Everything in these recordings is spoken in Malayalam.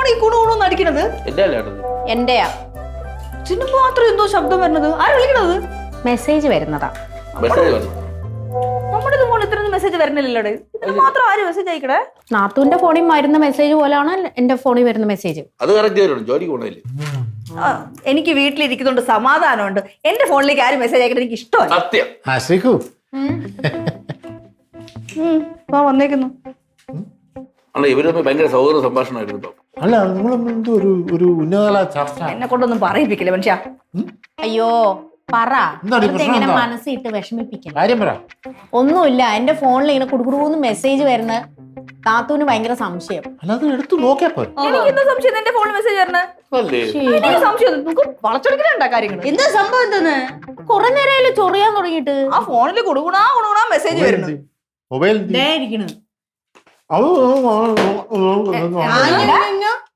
ഈ കുണുകുണു അടിക്കണത്? എന്റെയാ. ഇതിന് മാത്രം എന്തോ ശബ്ദം വരുന്നത്? ആര് വിളിക്കണത്? മെസ്സേജ് വരുന്നതാ. നമ്മുടെ ഫോണിൽ ഇത്രയൊന്നും മെസ്സേജ് വരുന്നില്ലല്ലോ. ഇതിന് മാത്രം ആര് മെസ്സേജ് അയക്കണേ? നാത്തൂന്റെ ഫോണിൽ വരുന്ന മെസ്സേജ് പോലാണ് എന്റെ ഫോണിൽ വരുന്ന മെസ്സേജ്. എനിക്ക് വീട്ടിലിരിക്കുന്നോണ്ട് സമാധാനമുണ്ട്. എന്റെ ഫോണിലേക്ക് ആരും മെസ്സേജ് അയക്കണം എനിക്ക് ഇഷ്ടമല്ല. വന്നേക്കുന്നു. ഭയങ്കര സൗഹൃദ സംഭാഷണമായിരുന്നു. അല്ല നിങ്ങളെന്തോ ഒരു ഉന്നതല ചർച്ച. എന്നെ കൊണ്ടൊന്നും പറയിപ്പിക്കില്ല മനുഷ്യ. അയ്യോ പറ, എങ്ങനെ മനസ്സിട്ട് വിഷമിപ്പിക്കണം. കാര്യം പറ. ഒന്നുമില്ല, എന്റെ ഫോണിൽ ഇങ്ങനെ കുടുകുടൂന്ന് മെസ്സേജ് വരുന്ന നാത്തൂന് ഭയങ്കര സംശയം. അല്ലാതെ എടുത്തു നോക്കിയാ പോരെ. എനിക്ക് എന്താ സംശയം എന്റെ ഫോണിൽ മെസ്സേജ് വരണേ? എനിക്ക് സംശയം വളച്ചൊടിക്കലുണ്ടാ കാര്യങ്ങൾ. എന്താ സംഭവം? എന്തെന്ന് കുറെ നേരം ചൊറിയാൻ തുടങ്ങിയിട്ട് ആ ഫോണിൽ കുടുകുണാ മെസ്സേജ് വരുന്നു. മൊബൈൽ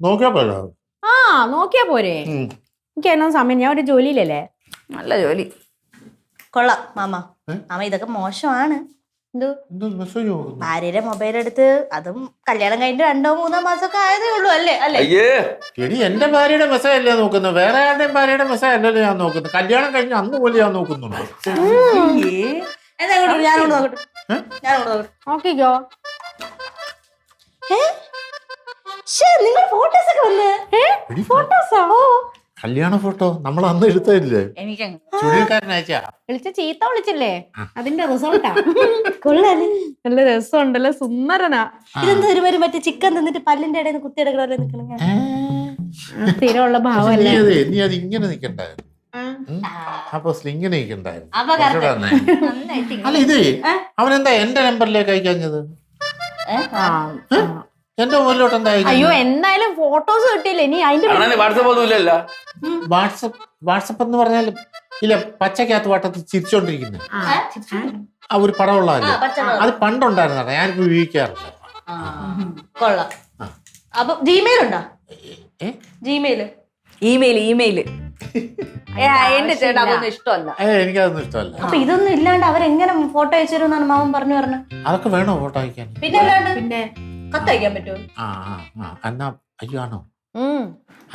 നോക്കിയാ പോരാ. ആ നോക്കിയാ പോരെ. എനിക്ക് എന്നാ സമയം, ഞാൻ ഒരു ജോലിയിലല്ലേ. നല്ല ജോലി കൊള്ളാം മാമ. മാമ ഇതൊക്കെ മോശമാണ്. ഭാര്യയുടെ മൊബൈൽ എടുത്ത്, അതും കല്യാണം കഴിഞ്ഞിട്ട് 2-3 മാസമൊക്കെ ആയതേ ഉള്ളൂ അല്ലേ? അല്ലേ എടി എന്റെ ഭാര്യയുടെ മെസ്സേജ് അല്ലേ നോക്കുന്നത്, വേറെ ആരുടെയും ഭാര്യയുടെ മെസ്സേജ് അല്ലല്ലോ ഞാൻ നോക്കുന്നത്. കല്യാണം കഴിഞ്ഞ് അന്ന് പോലെ ഞാൻ നോക്കുന്നുണ്ട്. നോക്കിക്കോ. നിങ്ങൾ ഫോട്ടോസ് ഒക്കെ വന്ന് കല്യാണ ഫോട്ടോ നമ്മൾ അന്ന് എടുത്തല്ലേ, ചുരുക്കാരൻ അയച്ചാ. വിളിച്ച ചീത്ത വിളിച്ചില്ലേ, അതിന്റെ റിസൾട്ടാ. കൊള്ളാല്ലേ, നല്ല രസമുണ്ടല്ലോ, സുന്ദരനാ. ഇതെന്താ ഒരു മറ്റേ ചിക്കൻ തിന്നിട്ട് പല്ലിന്റെ ഇടയിൽ നിന്ന് കുത്തിയെടുക്കണ സ്ഥിരമുള്ള ഭാവല്ലേ. നീ അത് ഇങ്ങനെ നിക്കണ്ടായിരുന്നു. അപ്പൊ ഇങ്ങനെ നിക്കണ്ടായിരുന്നു. അല്ല ഇതേ അവനെന്താ എന്റെ നമ്പറിലേക്ക് അയക്കാഞ്ഞത്? എന്റെ മൊബൈലിലോട്ട് എന്താ? അയ്യോ എന്തായാലും ഫോട്ടോസ് കിട്ടിയില്ലേ. ഇനി അതിന്റെ വാട്സപ്പ് എന്ന് പറഞ്ഞാൽ ഇല്ല, പച്ചക്കകത്ത് വട്ടത്തിൽ ചിരിച്ചോണ്ടിരിക്കുന്നത് ആ ഒരു പടമുള്ളതല്ലേ, അത് പണ്ടുണ്ടായിരുന്ന ഞാനിപ്പോ ഉപയോഗിക്കാറില്ല. കൊള്ളാം. അപ്പൊ ജിമെയിൽ ഉണ്ടോ? ഇമെയിൽ എന്റെ ചേട്ടാ അതൊന്നും ഇഷ്ടമല്ല. എനിക്കതൊന്നും ഇഷ്ടമല്ല. അപ്പൊ ഇതൊന്നും ഇല്ലാണ്ട് അവരെങ്ങനെ ഫോട്ടോ അയച്ചു തരുമെന്നാണ് മാമൻ പറഞ്ഞു പറഞ്ഞത്. അതൊക്കെ വേണോ ഫോട്ടോ അയക്കാൻ? പിന്നെ കത്തയക്കാൻ പറ്റുമോ? എന്നാ അയ്യോ ആണോ?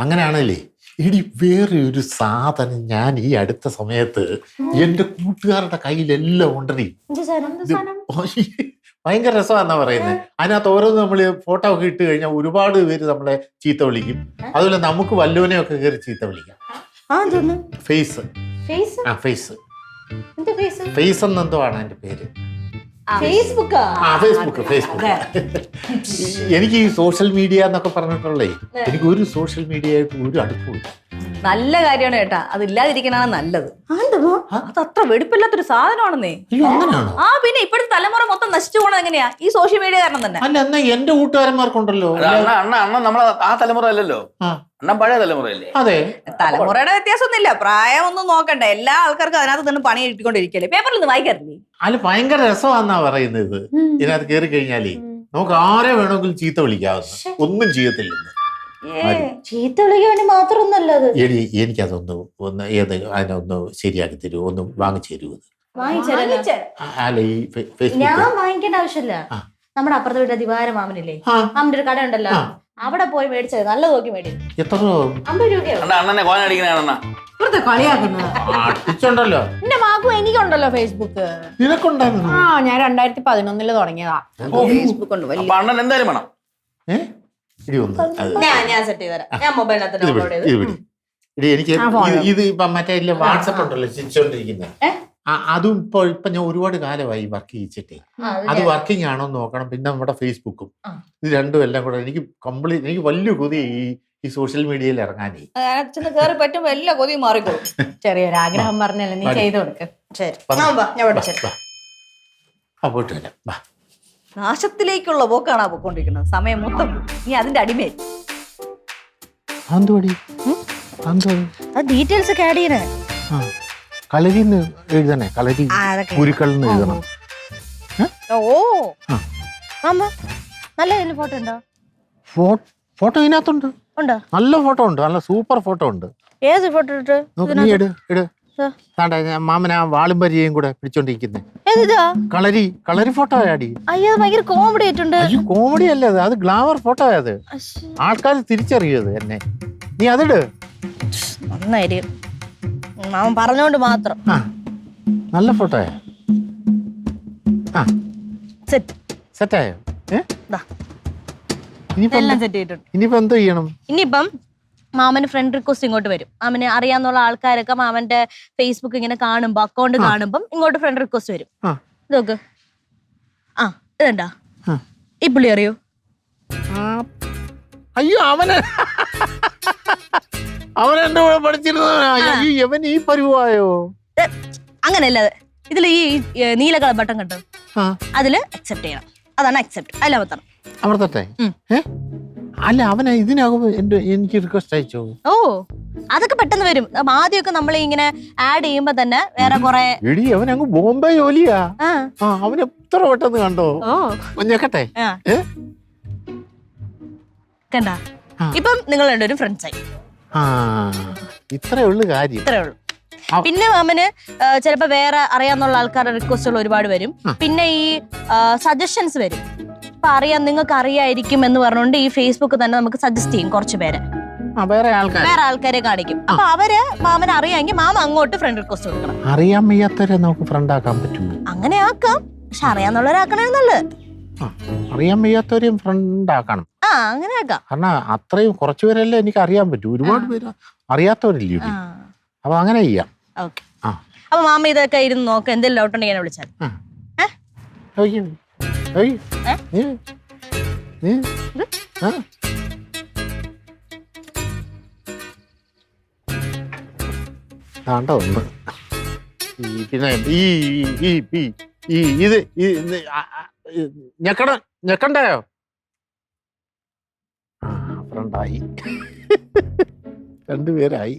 അങ്ങനെയാണല്ലേ. ഇടി വേറെ ഒരു സാധനം ഞാൻ ഈ അടുത്ത സമയത്ത് എന്റെ കൂട്ടുകാരുടെ കയ്യിലെല്ലാം ഉണ്ടടി. ഭയങ്കര രസമാണെന്നാ പറയുന്നത്. അതിനകത്ത് ഓരോന്ന് നമ്മള് ഫോട്ടോ ഒക്കെ ഇട്ട് കഴിഞ്ഞാൽ ഒരുപാട് പേര് നമ്മളെ ചീത്ത വിളിക്കും. അതുപോലെ നമുക്ക് വല്ലുവിനെ ഒക്കെ കയറി ചീത്ത വിളിക്കാം. ഫേസ് ഫേസ് എന്നെന്തോ ആണ് എന്റെ പേര്. ഫേസ്ബുക്ക്. എനിക്ക് ഈ സോഷ്യൽ മീഡിയ എന്നൊക്കെ പറഞ്ഞിട്ടുള്ളേ, എനിക്ക് ഒരു സോഷ്യൽ മീഡിയ ആയിട്ട് ഒരു അടുപ്പമില്ല. നല്ല കാര്യമാണ് ചേട്ടാ, അതില്ലാതിരിക്കണാണ് നല്ലത്. അത് അത്ര വെടിപ്പില്ലാത്തൊരു സാധനമാണെന്നേ. പിന്നെ ഇപ്പോഴത്തെ തലമുറ മൊത്തം നശിച്ചു പോണത് എങ്ങനെയാ? ഈ സോഷ്യൽ മീഡിയ കാരണം തന്നെ. അല്ല എന്നാ എന്റെ കൂട്ടുകാരന്മാർക്കുണ്ടല്ലോ. നമ്മളെ ആ തലമുറ അല്ലല്ലോ, പഴയ തലമുറയല്ലേ. അതെ, തലമുറയുടെ വ്യത്യാസമൊന്നുമില്ല, പ്രായം ഒന്നും നോക്കണ്ട. എല്ലാ ആൾക്കാർക്കും അതിനകത്ത് നിന്ന് പണി കിട്ടിക്കൊണ്ടിരിക്കല്ലേ. പേപ്പറിൽ നിന്ന് വായിക്കാറില്ലേ? അല്ല ഭയങ്കര രസമാന്നാ പറയുന്നത്. ഇതിനകത്ത് കയറി കഴിഞ്ഞാലേ നമുക്ക് ആരെ വേണമെങ്കിലും ചീത്ത വിളിക്കാവുന്ന, ഒന്നും ചെയ്യത്തില്ലെന്ന്. ചീത്ത വിളിക്കാൻ വേണ്ടി മാത്രമൊന്നല്ല അത്. എനിക്കതൊന്ന് അതിനൊന്ന് ശരിയാക്കി തരൂ, ഒന്ന് വാങ്ങിച്ചു തരൂ. അല്ല ഈ ഞാൻ വാങ്ങിക്കേണ്ട ആവശ്യമില്ല. നമ്മുടെ അപ്പുറത്തെ വീട്ടിലെ ദിവാര മാമനില്ലേ, മാമന്റെ ഒരു കട ഉണ്ടല്ലോ, അവിടെ പോയി മേടിച്ചത് നല്ല നോക്കി മേടിച്ചു. എത്ര? 50 രൂപയോ? അടിച്ചുണ്ടല്ലോ. എന്റെ മാക്കും എനിക്കുണ്ടല്ലോ ഫേസ്ബുക്ക്. നിനക്കുണ്ടായിരുന്നു? ആ ഞാൻ 2011 തുടങ്ങിയതാ ഫേസ്ബുക്ക് ഉണ്ട്. അണ്ണൻ എന്തായാലും വേണം. ഞാൻ സെറ്റ് ചെയ്ത് തരാം. ഞാൻ മൊബൈലിനകത്ത് ഡൗൺലോഡ് ചെയ്ത്. എനിക്ക് ഇത് ഇപ്പൊ മറ്റേ വാട്സപ്പ് ഉണ്ടല്ലോ ചിരിച്ചോണ്ടിരിക്കുന്നത്, അതും ഇപ്പൊ ഞാൻ ഒരുപാട് കാലമായി വർക്ക് ചെയ്യിച്ചിട്ടേ. അത് വർക്കിംഗ് ആണോ നോക്കണം. പിന്നെ നമ്മുടെ ഫേസ്ബുക്കും, ഇത് രണ്ടും എല്ലാം കൂടെ എനിക്ക് കംപ്ലീറ്റ്, എനിക്ക് വലിയ കൊതി ഈ സോഷ്യൽ മീഡിയയിൽ ഇറങ്ങാനേ. കേറി പറ്റുമ്പോ എല്ലാ കൊതിയും മാറിക്കോളും. ചെറിയൊരു ആഗ്രഹം പറഞ്ഞല്ലേ, നീ ചെയ്തു കൊടുക്ക. പോയിട്ട് വരാം. നാശത്തിലേക്കുള്ള പോക്കാണ് പോയിക്കൊണ്ടിരിക്കുന്നത്. സമയം മൊത്തം നീ അതിന്റെ അടിമയായി. ഡീറ്റെയിൽസ് ഒക്കെ ആഡ് ചെയ്യണേ. കളരിന്ന് എഴുതണേ, കളരി കുരുക്കളിന്ന് എഴുതണം. നല്ല ഫോട്ടോ ഉണ്ടോ? ഫോട്ടോ ഇതിനകത്തുണ്ട്, നല്ല ഫോട്ടോ ഉണ്ട്, നല്ല സൂപ്പർ ഫോട്ടോ ഉണ്ട്. ഏത് ഫോട്ടോ? നീ മാമൻ ആ വാളും പരിചയം കൂടെ പിടിച്ചോണ്ടിരിക്കുന്നേ. ഏതാ കളരി ഫോട്ടോ ആടി. അയ്യോ ഭയങ്കര കോമഡി ആയിട്ടുണ്ട്. അയ്യോ കോമഡി അല്ലേ അത് ഗ്ലാമർ ഫോട്ടോ അത്. ആൾക്കാർ തിരിച്ചറിയത് എന്നെ. നീ അതിട്. നന്നായിരിക്കും. മാമൻ പറഞ്ഞോണ്ട് മാത്രം. നല്ല ഫോട്ടോയാ. സെറ്റായോ? ഇനിയിപ്പോ എന്തോ ചെയ്യണം? ഇനിയിപ്പം മാമന് ഫ്രണ്ട് റിക്വസ്റ്റ് ഇങ്ങോട്ട് വരും. മാമന് അറിയാന്നുള്ള ആൾക്കാരൊക്കെ മാമന്റെ ഫേസ്ബുക്ക് ഇങ്ങനെ കാണുമ്പോ അക്കൗണ്ട് കാണുമ്പം ഇങ്ങോട്ട് ഫ്രണ്ട് റിക്വസ്റ്റ് വരും. ഇതൊക്കെ ഇതെന്താ ഈ പുള്ളി അറിയോ? അയ്യോ അവനെന്റെ കൂടെ പഠിച്ചിരുന്നവൻ ഈ പരുവായോ? അങ്ങനെയല്ല, ഇതിൽ ഈ നീല കളർ ബട്ടൺ കണ്ടോ, അതില് അക്സെപ്റ്റ് ചെയ്യണം. അതാണ് അക്സെപ്റ്റ്. അതിലമർത്തണം. അമർത്തട്ടെ? അല്ല അവനെ ഇതിനകം എനിക്ക് റിക്വസ്റ്റ് അയച്ചോ? ഓ അതൊക്കെ പെട്ടെന്ന് വരും. ആദ്യമൊക്കെ നമ്മൾ ഇങ്ങനെ ആഡ് ചെയ്യുമ്പോ തന്നെ വേറെ കൊറേ. എടി അവൻ അങ്ങ് ബോംബെ ജോലിയാ. അവൻ എത്ര പെട്ടെന്ന് കണ്ടോ? ഞെക്കട്ടെ? കണ്ടാ ഇപ്പം നിങ്ങൾ രണ്ടുപേരും ഫ്രണ്ട്സ് ആയി. ഇത്രേ ഉള്ളു കാര്യം. ഇത്രേ ഉള്ളു. പിന്നെ മാമന് ചിലപ്പോ വേറെ അറിയാന്നുള്ള ആൾക്കാരുടെ റിക്വസ്റ്റുകൾ ഒരുപാട് വരും. പിന്നെ ഈ സജഷൻസ് വരും. ഇപ്പൊ അറിയാം, നിങ്ങൾക്ക് അറിയായിരിക്കും എന്ന് പറഞ്ഞുകൊണ്ട് ഈ ഫേസ്ബുക്ക് തന്നെ നമുക്ക് സജസ്റ്റ് ചെയ്യും കുറച്ച് പേരെ. വേറെ ആൾക്കാരെ കാണിക്കും. അപ്പൊ അവര് മാമന് അറിയാമെങ്കിൽ മാമ അങ്ങോട്ട് ഫ്രണ്ട് റിക്വസ്റ്റ് കൊടുക്കണം. അറിയാൻ വയ്യാത്തവരെ നമുക്ക് ഫ്രണ്ട് ആക്കാൻ പറ്റുമോ? അങ്ങനെ ആക്കാം. പക്ഷെ അറിയാന്നുള്ളവരാക്കണേ നല്ലത്. അറിയാൻ വയ്യാത്തവരെയും ഫ്രണ്ട് ആക്കണം. അങ്ങനെ ആക്കാം. കാരണം അത്രയും കുറച്ചു പേരല്ലേ എനിക്ക് അറിയാൻ പറ്റൂ. ഒരുപാട് പേര് അറിയാത്തവരില്ലേ. അപ്പൊ അങ്ങനെ ചെയ്യാം. ഓക്കെ. അപ്പൊ മാമ ഇതൊക്കെ ഇരുന്ന് നോക്കാം. എന്തെങ്കിലും ഡൗട്ട് ഉണ്ടെങ്കിൽ വിളിച്ചാൽ. ആണ്ടോ ഒന്ന് പിന്നെ ഇത് ഞെക്കണ്ടായോ? ഫ്രണ്ടായി. രണ്ടുപേരായി.